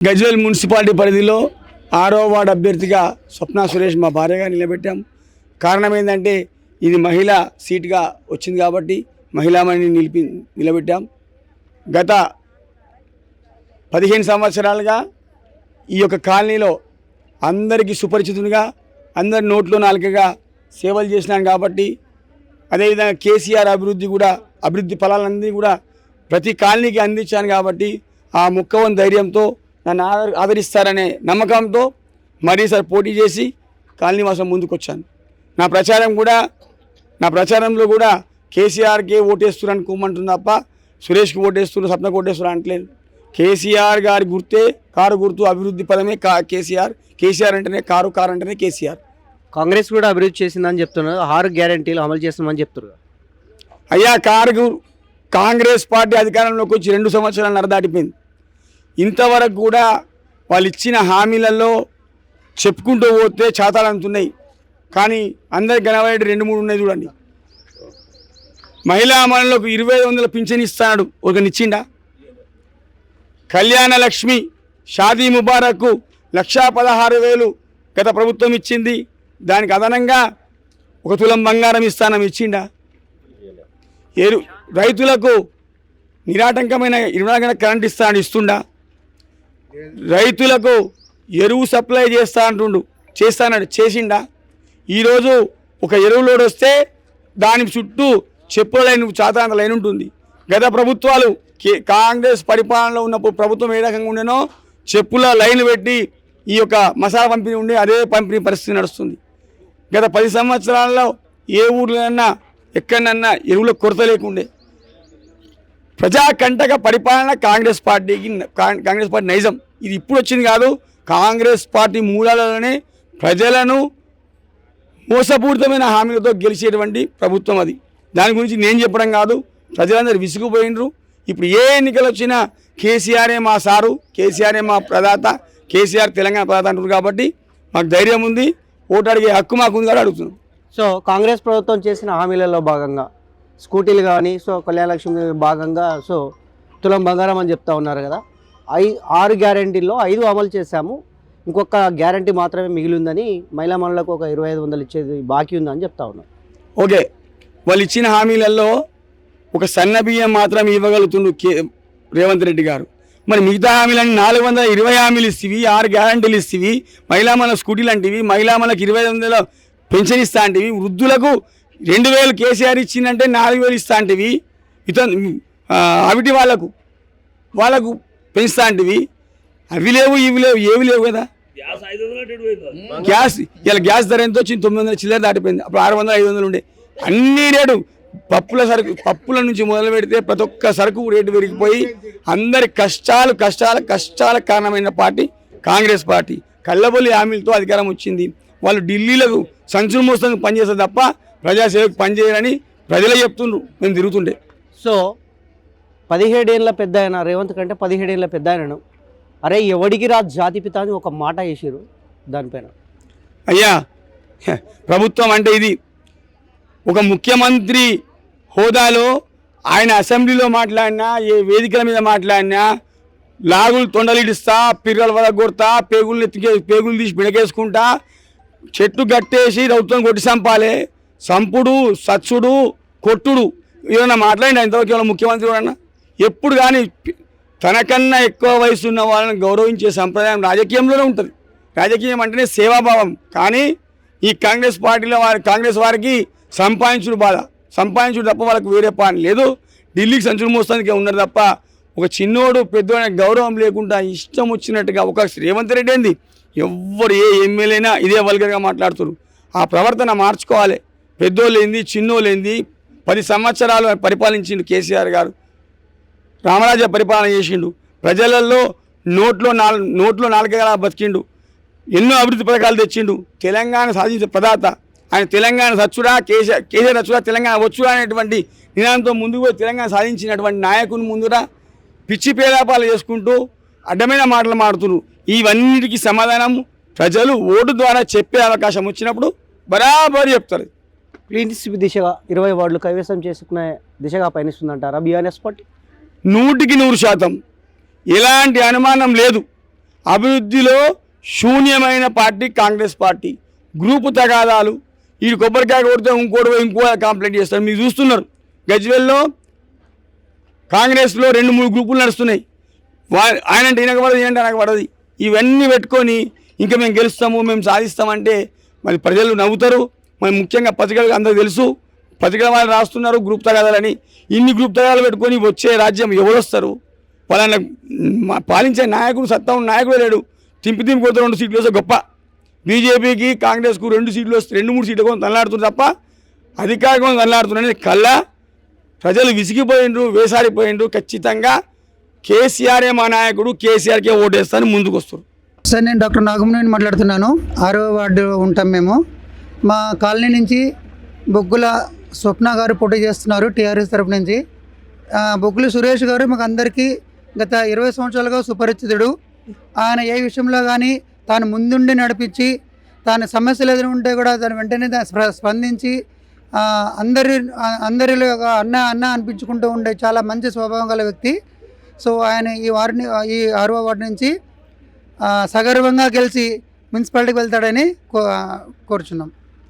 Gajwel municipality పరిధిలో 6వ ward అభ్యర్థిగా స్వప్న సురేష్ మా భార్యగా నిలబెట్టాం. కారణం ఏంటంటే ఇది మహిళా సీట్గా వచ్చింది కాబట్టి మహిళామణిని నిలబెట్టాం. గత 15 సంవత్సరాలుగా ఈ యొక్క కాలనీలో అందరికీ సుపరిచితునిగా అందరి నోట్లో నాలుకగా సేవలు చేసినాను కాబట్టి, అదేవిధంగా కేసీఆర్ అభివృద్ధి ఫలాలన్నీ కూడా ప్రతి కాలనీకి అందించాను కాబట్టి ఆ ముక్కవని ధైర్యంతో నన్ను ఆదరిస్తారనే నమ్మకంతో మరీసారి పోటీ చేసి కాలనీ వాసం ముందుకు వచ్చాను. నా ప్రచారంలో కూడా కేసీఆర్కే ఓటేస్తున్నారు అనుకోమంటుంది తప్ప సురేష్కి ఓటేస్తున్నారు, సప్నకు ఓటేస్తున్నారు అంటలేదు. కేసీఆర్ గారి గుర్తే కారు గుర్తు, అభివృద్ధి పదమే కేసీఆర్ అంటేనే కారు అంటేనే కేసీఆర్. కాంగ్రెస్ కూడా అభివృద్ధి చేసిందని చెప్తున్నారు, 6 గ్యారెంటీలు అమలు చేస్తున్నామని చెప్తున్నారు. అయ్యా, కాంగ్రెస్ పార్టీ అధికారంలోకి వచ్చి 2 సంవత్సరాలు నరదాటిపోయింది. ఇంతవరకు కూడా వాళ్ళు ఇచ్చిన హామీలలో చెప్పుకుంటూ పోతే చాతాలంతున్నాయి, కానీ అందరికి కనబడే 2-3 ఉన్నాయి చూడండి. మహిళా అమలులకు 2500 పింఛన్ ఇస్తాడు, ఒకనిచ్చిండా? కళ్యాణ లక్ష్మి షాదీ ముబారక్ 1,16,000 గత ప్రభుత్వం ఇచ్చింది, దానికి అదనంగా 1 తులం బంగారం ఇస్తానని ఇచ్చిండా? రైతులకు నిరాటంకమైన 24 గంటల కరెంట్ ఇస్తుండా? రైతులకు ఎరువు సప్లై చేసిండా? ఈరోజు ఒక ఎరువు లోడ్ వస్తే దాని చుట్టూ చెప్పుల లైన్ చాతాంత లైన్ ఉంటుంది. గత ప్రభుత్వాలు కాంగ్రెస్ పరిపాలనలో ఉన్నప్పుడు ప్రభుత్వం ఏ రకంగా ఉండేనో చెప్పుల లైన్ పెట్టి ఈ యొక్క మసాలా పంపిణీ ఉండి అదే పంపిణీ పరిస్థితి నడుస్తుంది. గత 10 సంవత్సరాల్లో ఏ ఊర్లోనన్నా ఎక్కడన్నా ఎరువుల కొరత లేకుండే. ప్రజాకంటక పరిపాలన కాంగ్రెస్ పార్టీ నైజం. ఇది ఇప్పుడు వచ్చింది కాదు, కాంగ్రెస్ పార్టీ మూలాలలోనే ప్రజలను మోసపూరితమైన హామీలతో గెలిచేటువంటి ప్రభుత్వం అది. దాని గురించి నేను చెప్పడం కాదు, ప్రజలందరూ విసుగుపోయినరు. ఇప్పుడు ఏ ఎన్నికలు వచ్చినా కేసీఆరే మా సారు, కేసీఆరే మా ప్రదాత, కేసీఆర్ తెలంగాణ ప్రదాత అంటారు కాబట్టి మాకు ధైర్యం ఉంది, ఓటు అడిగే హక్కు మాకు ఉంది కాబట్టి అడుగుతున్నాం. సో కాంగ్రెస్ ప్రభుత్వం చేసిన హామీలలో భాగంగా స్కూటీలు కానీ, కళ్యాణ లక్ష్మి భాగంగా తులం బంగారం అని చెప్తా ఉన్నారు కదా. 6 గ్యారెంటీల్లో 5 అమలు చేశాము, ఇంకొక గ్యారెంటీ మాత్రమే మిగిలిందని, మహిళా మనులకు ఒక 2,500 ఇచ్చేది బాకీ ఉందని చెప్తా ఉన్నారు. ఓకే, వాళ్ళు ఇచ్చిన హామీలలో ఒక సన్న బియ్యం మాత్రం ఇవ్వగలుగుతుండు రేవంత్ రెడ్డి గారు. మరి మిగతా హామీలన్నీ 420 హామీలు ఇస్తేవి, 6 గ్యారెంటీలు ఇస్తేవి, మహిళా మన స్కూటీలు అంటివి, మహిళా మనకు 2500 పెన్షన్ ఇస్తా అంటివి, వృద్ధులకు 2,000 కేసీఆర్ ఇచ్చిందంటే 4,000 ఇస్తా అంటివి, అవిటి వాళ్ళకు పెంచుతా అంటివి. అవి లేవు, ఇవి లేవు, ఏవి లేవు కదా. గ్యాస్ ధర ఎంత వచ్చింది? 900 చిల్లర దాటిపోయింది. అప్పుడు 600, 500 ఉండే. అన్ని రేటు పప్పుల నుంచి మొదలు పెడితే ప్రతి ఒక్క సరుకు రేటు పెరిగిపోయి అందరి కష్టాల కారణమైన పార్టీ కాంగ్రెస్ పార్టీ. కళ్ళబొల్లి హామీలతో అధికారం వచ్చింది. వాళ్ళు ఢిల్లీలకు సంచులు మోస్తానికి పనిచేస్తారు తప్ప ప్రజాసేవకు పనిచేయాలని ప్రజలే చెప్తుండ్రు, మేము తిరుగుతుండే. సో 17 ఏళ్ళ పెద్ద ఆయన రేవంత్ కంటే 17 ఏళ్ళ పెద్ద ఆయనను అరే ఎవడికి రా జాతిపిత అని ఒక మాట వేసారు. దానిపైన అయ్యా, ప్రభుత్వం అంటే ఇది ఒక ముఖ్యమంత్రి హోదాలో ఆయన అసెంబ్లీలో మాట్లాడినా, ఏ వేదికల మీద మాట్లాడినా లాగులు తొండలిడిస్తా, పిర్రల వరకు కొడతా, పేగులు తీసి బిడకేసుకుంటా, చెట్టు కట్టేసి రౌతులను కొట్టి చంపాలి, సంపుడు, సచ్చుడు, కొట్టుడు, ఏమన్నా మాట్లాడినా ఇంతవరకు ఏమన్నా ముఖ్యమంత్రి ఎవరన్నా? ఎప్పుడు కానీ తనకన్నా ఎక్కువ వయసు ఉన్న వాళ్ళని గౌరవించే సంప్రదాయం రాజకీయంలోనే ఉంటుంది. రాజకీయం అంటేనే సేవాభావం. కానీ ఈ కాంగ్రెస్ వారికి సంపాదించుడు తప్ప వాళ్ళకి వేరే పని లేదు. ఢిల్లీకి సంచులు మోస్తానికి ఉన్నారు తప్ప ఒక చిన్నోడు పెద్దోడు గౌరవం లేకుండా ఇష్టం వచ్చినట్టుగా ఒక రేవంత్ రెడ్డి ఏంది, ఎవ్వరు ఏ ఎమ్మెల్యేనా ఇదే వల్గర్గా మాట్లాడుతున్నారు. ఆ ప్రవర్తన మార్చుకోవాలి. పెద్దోళ్ళేంది, చిన్నోళ్ళేంది, 10 సంవత్సరాలు పరిపాలించిండు కేసీఆర్ గారు. రామరాజ్య పరిపాలన చేసిండు. ప్రజలలో నోట్లో నాలుకగా బతికిండు. ఎన్నో అభివృద్ధి పథకాలు తెచ్చిండు. తెలంగాణ సాధించే ప్రదాత ఆయన. తెలంగాణ సచ్చుడా, కేసీఆర్ సచ్చుడా, తెలంగాణ వచ్చుడా అనేటువంటి నినాదంతో ముందుకు పోయి తెలంగాణ సాధించినటువంటి నాయకుని ముందురా పిచ్చి పేదాపాలు చేసుకుంటూ అడ్డమైన మాటలు మాడుతున్నారు. ఇవన్నిటికీ సమాధానం ప్రజలు ఓటు ద్వారా చెప్పే అవకాశం వచ్చినప్పుడు బరాబరు చెప్తారు. క్లీన్ స్వీప్ దిశగా 20 వార్డులు కైవసం చేసుకునే దిశగా పయనిస్తుందంటారా బీఆర్ఎస్ పార్టీ? 100% ఎలాంటి అనుమానం లేదు. అభివృద్ధిలో శూన్యమైన పార్టీ కాంగ్రెస్ పార్టీ. గ్రూపు తగాదాలు, ఈ కొబ్బరికాయ కొడితే ఇంకో కంప్లైంట్ చేస్తారు. మీరు చూస్తున్నారు గజ్వేల్లో కాంగ్రెస్లో 2-3 గ్రూపులు నడుస్తున్నాయి. ఆయన అంటే ఈయనకు పడదు, ఈయనంటే నాకు పడదు. ఇవన్నీ పెట్టుకొని ఇంకా మేము గెలుస్తాము, మేము సాధిస్తామంటే మరి ప్రజలు నవ్వుతారు. మరి ముఖ్యంగా పత్రికలకు అందరూ తెలుసు, పత్రికల వాళ్ళు రాస్తున్నారు గ్రూప్ తగాదాలని. ఇన్ని గ్రూప్ తగాదాలు పెట్టుకొని వచ్చే రాజ్యం ఎవరొస్తారు? వాళ్ళని పాలించే నాయకుడు, సత్తా ఉన్న నాయకుడు లేడు. తింపి కొడుతూ 2 సీట్లు వస్తే గొప్ప. బీజేపీకి కాంగ్రెస్కు 2 సీట్లు వస్తే 2-3 సీట్ల కోసం తనలాడుతుంది తప్ప అధికారికంగా తనలాడుతున్నారని కల్లా ప్రజలు విసిగిపోయిండ్రు, వేసారిపోయిండ్రు. ఖచ్చితంగా కేసీఆరే మా నాయకుడు, కేసీఆర్కే ఓటేస్తాను ముందుకు వస్తారు. సార్, నేను డాక్టర్ నాగమనేని మాట్లాడుతున్నాను. 6వ వార్డు ఉంటాం మేము. మా కాలనీ నుంచి బొగ్గుల స్వప్న గారు పోటీ చేస్తున్నారు టీఆర్ఎస్ తరఫు నుంచి. బొగ్గుల సురేష్ గారు మాకు అందరికీ గత 20 సంవత్సరాలుగా సుపరిచితుడు. ఆయన ఏ విషయంలో కానీ తాను ముందుండి నడిపించి, తాను సమస్యలు ఎదురుంటే కూడా దాని వెంటనే స్పందించి అందరిలో అన్న అనిపించుకుంటూ ఉండే చాలా మంచి స్వభావం గల వ్యక్తి. సో ఆయన ఈ 6వ వార్డు నుంచి సగర్వంగా గెలిచి మున్సిపాలిటీకి వెళ్తాడని కోరుచున్నాం.